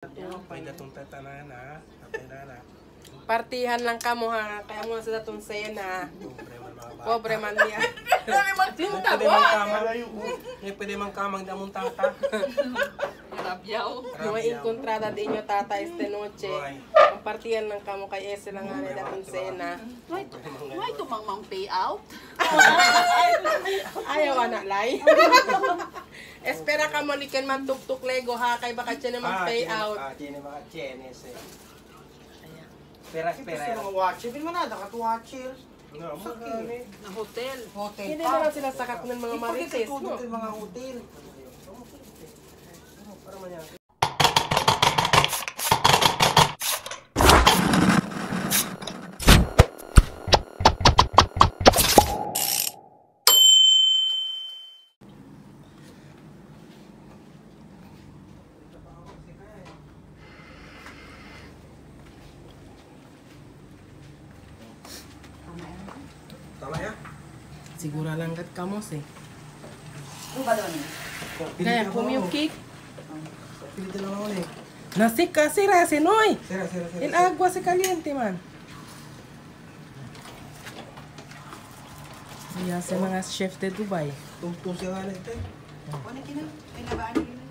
May datong tatanan ha. Partihan lang kamo ha. Kaya mo sa datong sena. Pobre man niya. Tinta ba? Pwede mang kamang damong tata. Rabyaw. May inkontrada din nyo tata este noche. Partihan lang kamo kay ese lang nga datong sena. May tumangmang payout? Ayaw anak lay. Espera ka mo likan man tuk-tuk lego ha. Kay baka siya naman payout. Tiene mga chenes eh. Espera. Mga watcher, hindi mo na, nakatuwatcher. No, magkano Na hotel. Hotel Hindi pa. naman sila sakat ng mga marites. Ipagkakatudot No? yung mga hotel. para manyan. Tama ya? Siguro lang kat kamos eh. Ano ba doon? Kaya pumiyong cake. Pilih lang ako eh. Nasik kasi rasi noy. Sira. El agua se caliente man. Iya sa mga chef de Dubai. Tungtung siya nga ito eh. Kunin ki na. May labaan nila.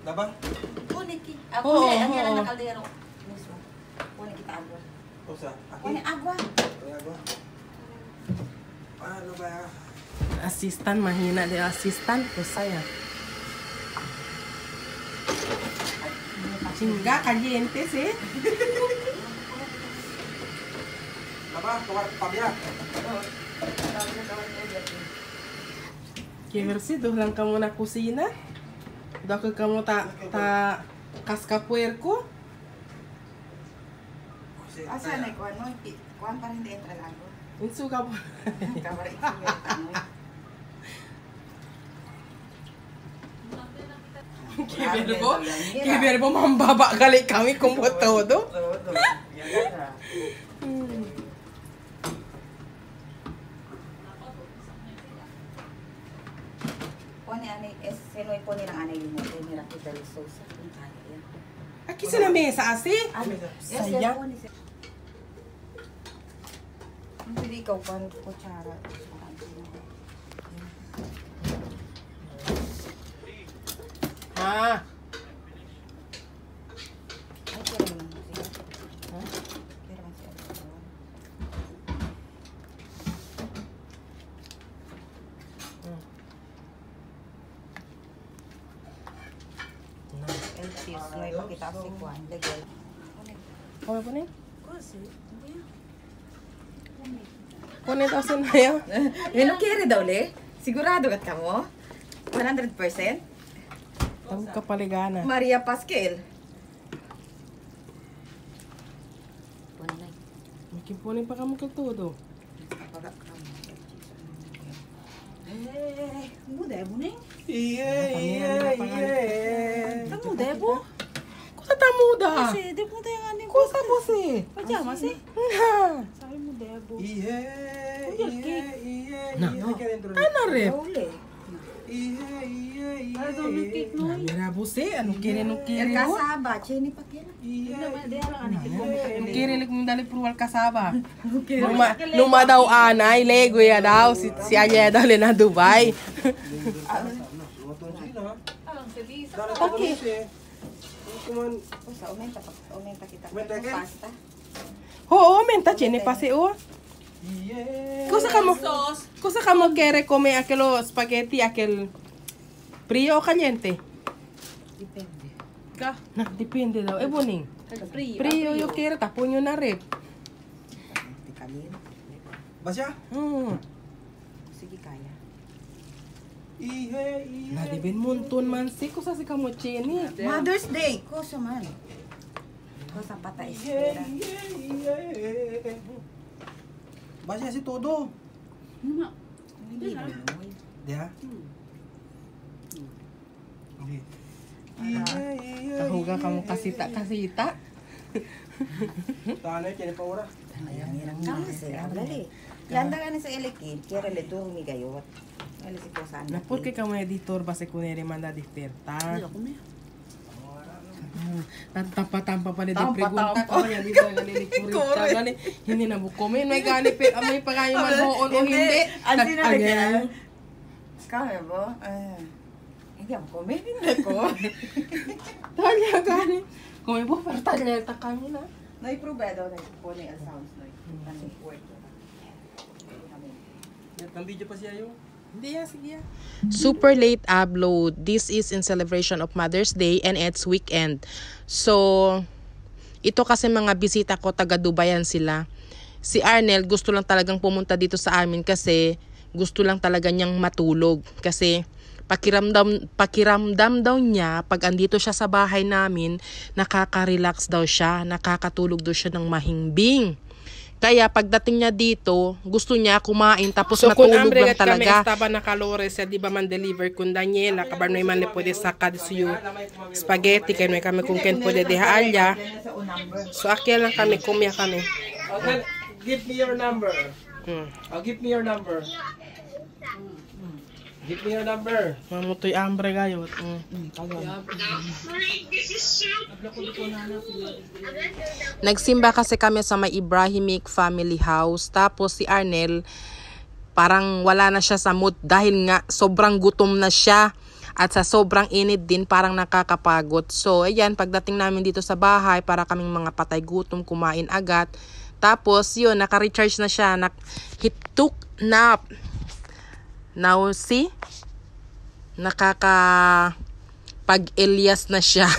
Daba? Kunin ki. Oo, Kunin. Ang yan oo. ang kaldero. Mismo. Kunin kita agwa. Usa. Kunin agwa. Agwa. Paano ba? Assistant mahina de assistant ko saya. Chinga caliente eh. Daba? Tukar pabya. Que ver si doon lang ka muna kusina. Dako ka mo ta kaska puerco. Asa na kuan mo? Kuan pa rin dentro lang agwa. Insu ka po. Kamar ito. Que verbo mambaba kali kami kung po todo. Kunin ani es senoy po nilang anay mo. Nira kita del sauce kung kaya yan. Aquí sa lamesa asi. Sayang. Hindi ikaw pan kutsara. Ha. Ay, kira mo lang siya. Ha? Kira man siya. El cheese, no ipakita si Juan. Lagay. Kami po ni? Kunin daw sa nayo. Ano kere daw le? Sigurado kat ka mo? 100%? Ang kapaligana. Maria Pascal. Makipunin pa kamo kag todo. Mo debo ning? Iya. Mo debo? Kusa tamuda. Kasi di mo tayo ani. Kusa po si. Pajama si. Ha. Sabi mo debo. Iya. Nah. Ano rep? Uli. Para daw ng cake no. Mira busi, ano kire no El kire mo? kasaba, chini pa kira. Kire lik mong dali pruwal kasaba. Luma daw anay, lego ya daw, si Anya daw le na Dubai. Alang si Lisa. Usa, aumenta kita. Aumenta ka? Pasta. Oo, menta chene pase o. Kusa ka mo kere come aquelo spaghetti aquel frío o caliente? Depende. Ka. Na, depende daw. Boning. Free. Frío yo kere tapon yo na rep. Di kanin. Basya? Sige, kaya. Na di ben monton man si kusa si kamo chene. Mother's Day. Kosa man. Kosa pata espera. Basya si todo. Ano? Hindi na. Dia? Kahuga kamo kasita. Tanay, kini pa ora. Ayan, kami sila. Dali. Yanda ka na sa elikid. Kira le durmi gayot. Wala si Kosa. Na porque kamo editor base kunere manda despertar. Ako me. Tampa-tampa pa ni Tampa-tampa. pregunta ko niya dito gani kurita gani hindi na bukomen may gani pe may pagayo man hoon o hindi. Ang sinalagyan. Kaya ba? Hindi ako komen ko. Talya gani. Kung ibo pero talya ta kami na. Na-improve daw na po ni sounds no. Kasi word. Ang video pa siya yung. Hindi ya sige. Super late upload. This is in celebration of Mother's Day and it's weekend. So, ito kasi mga bisita ko, taga Dubayan sila. Si Arnel gusto lang talagang pumunta dito sa amin kasi gusto lang talaga niyang matulog. Kasi pakiramdam daw niya, pag andito siya sa bahay namin, nakaka-relax daw siya, nakakatulog daw siya ng mahimbing. Kaya pagdating niya dito, gusto niya kumain tapos So kung matulog lang ambregat kami talaga. estaba na kalores sa di ba man deliver kun Daniela kabar may man le pwede sakad suyo spaghetti kay may kami kung ken pwede diha alya. So akya lang kami kumya kami. Okay, give me your number. Give me your number. Give me your number. Mamutoy ambre gayot. Nagsimba kasi kami sa may Ibrahimic family house. Tapos si Arnel, parang wala na siya sa mood dahil nga sobrang gutom na siya. At sa sobrang init din, parang nakakapagod. So, ayan, pagdating namin dito sa bahay, para kaming mga patay gutom, kumain agad. Tapos, yun, naka-recharge na siya. He took nap. Now, see? Pag-Elias na siya.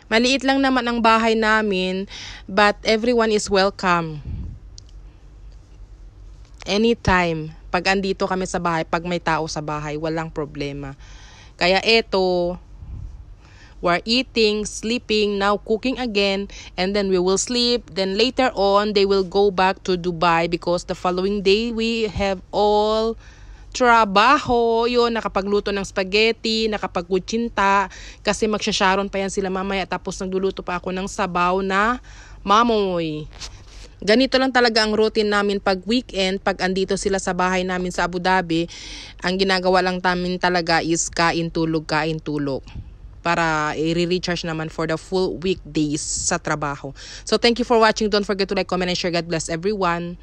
Maliit lang naman ang bahay namin, but everyone is welcome. Anytime. Pag andito kami sa bahay, pag may tao sa bahay, walang problema. Kaya eto, we're eating, sleeping, now cooking again, and then we will sleep. Then later on, they will go back to Dubai because the following day, we have all trabaho. Yun, nakapagluto ng spaghetti, nakapagkutsinta, kasi magsasharon pa yan sila mamaya. Tapos nagluluto pa ako ng sabaw na mamoy. Ganito lang talaga ang routine namin pag weekend, pag andito sila sa bahay namin sa Abu Dhabi. Ang ginagawa lang namin talaga is kain, tulog, para i-recharge naman for the full weekdays sa trabaho. So thank you for watching. Don't forget to like, comment, and share. God bless everyone.